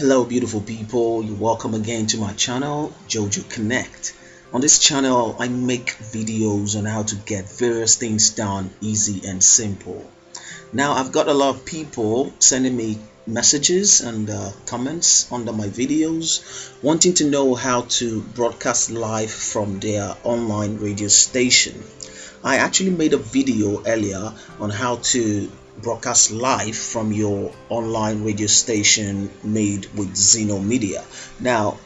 Hello beautiful people, you're welcome again to my channel JojoConnect. On this channel I make videos on how to get various things done easy and simple. Now I've got a lot of people sending me messages and comments under my videos wanting to know how to broadcast live from their online radio station. I actually made a video earlier on how to broadcast live from your online radio station made with Xeno Media. Now,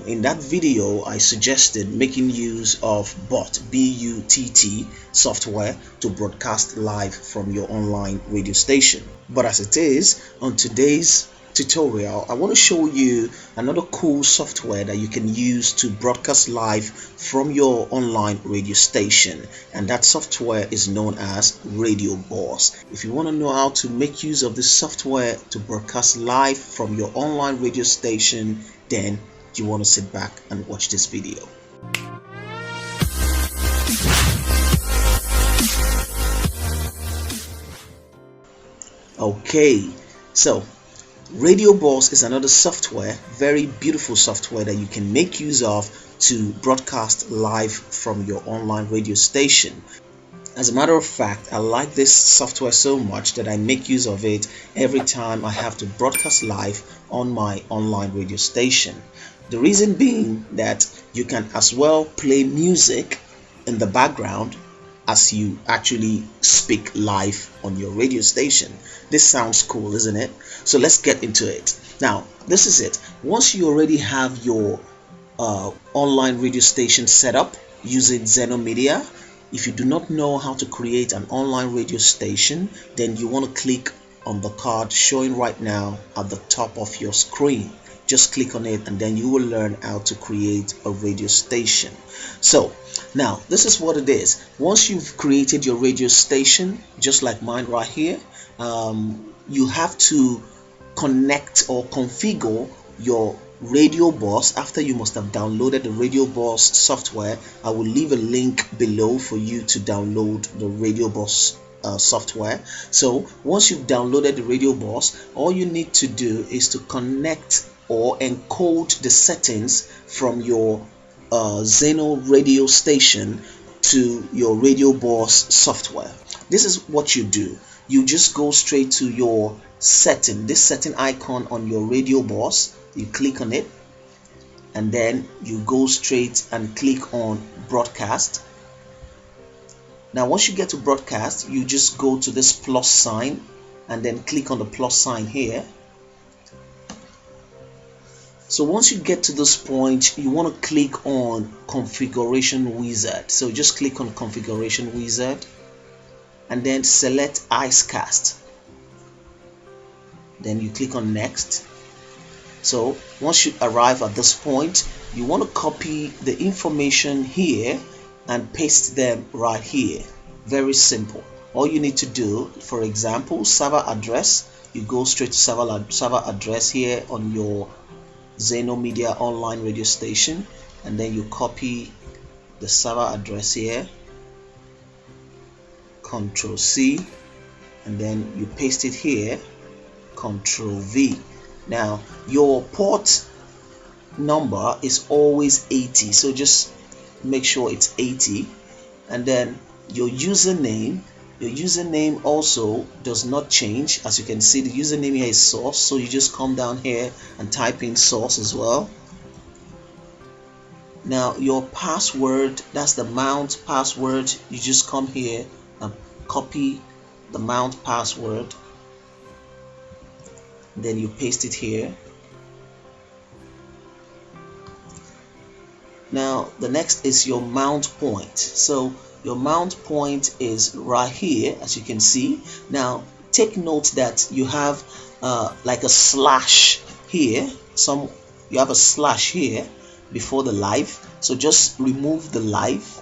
in that video, I suggested making use of BUTT software to broadcast live from your online radio station. But as it is, on today's tutorial, I want to show you another cool software that you can use to broadcast live from your online radio station, and that software is known as RadioBoss. If you want to know how to make use of this software to broadcast live from your online radio station, then you want to sit back and watch this video. Okay, so RadioBoss is another software, very beautiful software that you can make use of to broadcast live from your online radio station. As a matter of fact, I like this software so much that I make use of it every time I have to broadcast live on my online radio station. The reason being that you can as well play music in the background as you actually speak live on your radio station. This sounds cool, isn't it? So let's get into it. Now, this is it. Once you already have your online radio station set up using Xeno Media, if you do not know how to create an online radio station, then you want to click on the card showing right now at the top of your screen. Just click on it and then you will learn how to create a radio station. So now this is what it is. Once you've created your radio station, just like mine right here, you have to connect or configure your RadioBoss. After you must have downloaded the RadioBoss software, I will leave a link below for you to download the RadioBoss software. So once you've downloaded the RadioBoss, all you need to do is to connect or encode the settings from your Xeno radio station to your RadioBoss software. This is what you do. You just go straight to your setting, this setting icon on your RadioBoss. You click on it and then you go straight and click on broadcast. Now once you get to broadcast, you just go to this plus sign and then click on the plus sign here. So once you get to this point, you want to click on configuration wizard. So just click on configuration wizard and then select Icecast. Then you click on next. So once you arrive at this point, you want to copy the information here and paste them right here. Very simple. All you need to do, for example, server address, you go straight to server address here on your Xeno Media online radio station, and then you copy the server address here, Ctrl C, and then you paste it here, Ctrl V. Now your port number is always 80, so just make sure it's 80, and then your username also does not change. As you can see, the username here is source, so you just come down here and type in source as well. Now your password, that's the mount password, you just come here and copy the mount password, then you paste it here. Now the next is your mount point. So your mount point is right here, as you can see. Now take note that you have like a slash here. You have a slash here before the live, so just remove the live,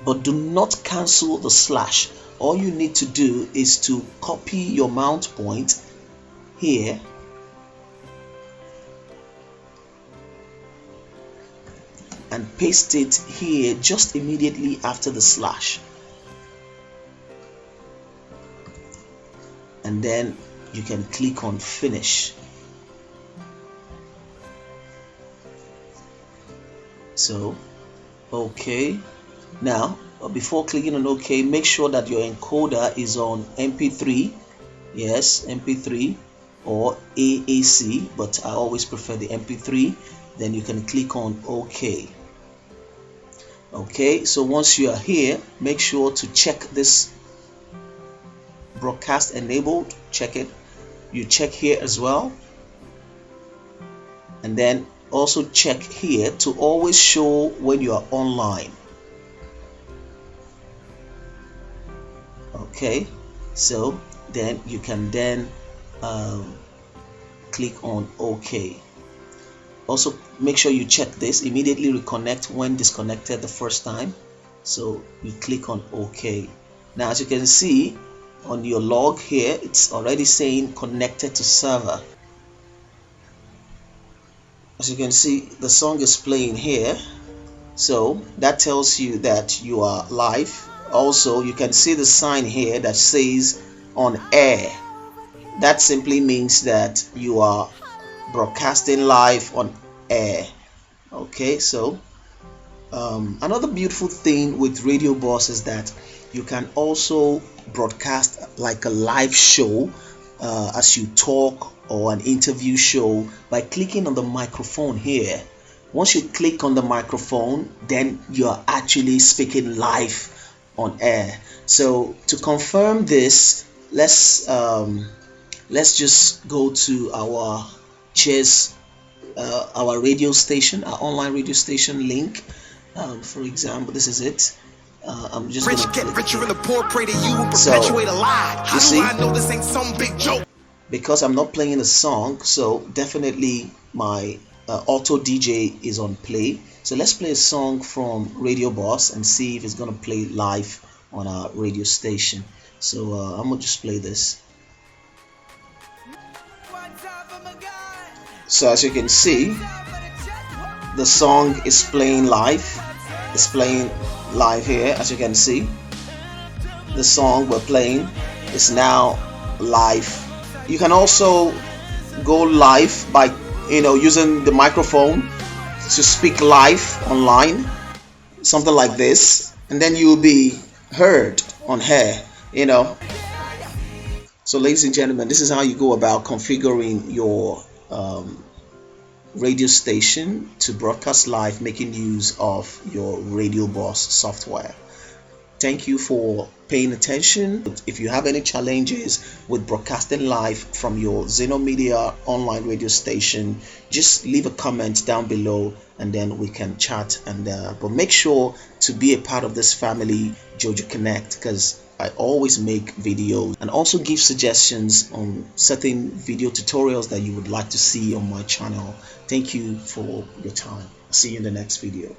but do not cancel the slash. All you need to do is to copy your mount point here and paste it here just immediately after the slash, and then you can click on finish. So okay. Now before clicking on OK, make sure that your encoder is on MP3. Yes, MP3 or AAC, but I always prefer the MP3. Then you can click on OK. Okay, so once you are here, make sure to check this broadcast enabled. Check it. You check here as well, and then also check here to always show when you are online. Okay, so then you can then click on OK. Also make sure you check this, immediately reconnect when disconnected the first time. So you click on OK. Now as you can see on your log here, it's already saying connected to server. As you can see, the song is playing here, so that tells you that you are live. Also you can see the sign here that says on air. That simply means that you are broadcasting live on air. Okay, so another beautiful thing with RadioBoss is that you can also broadcast like a live show as you talk, or an interview show, by clicking on the microphone here. Once you click on the microphone, then you are actually speaking live on air. So to confirm this, let's just go to our our radio station, our online radio station link. For example, this is it. I'm just Rich gonna get richer and the poor pray to you and perpetuate a lie. How do I know this ain't some big joke? Because I'm not playing a song, so definitely my auto DJ is on play. So let's play a song from RadioBoss and see if it's gonna play live on our radio station. So I'm gonna just play this. So as you can see, the song is playing live. It's playing live here. As you can see, the song we're playing is now live. You can also go live by using the microphone to speak live online, something like this, and then you'll be heard on air. So ladies and gentlemen, this is how you go about configuring your radio station to broadcast live, making use of your RadioBoss software. Thank you for paying attention. If you have any challenges with broadcasting live from your Xeno Media online radio station, just leave a comment down below and then we can chat. But make sure to be a part of this family, JojoConnect, because I always make videos and also give suggestions on certain video tutorials that you would like to see on my channel. Thank you for your time. See you in the next video.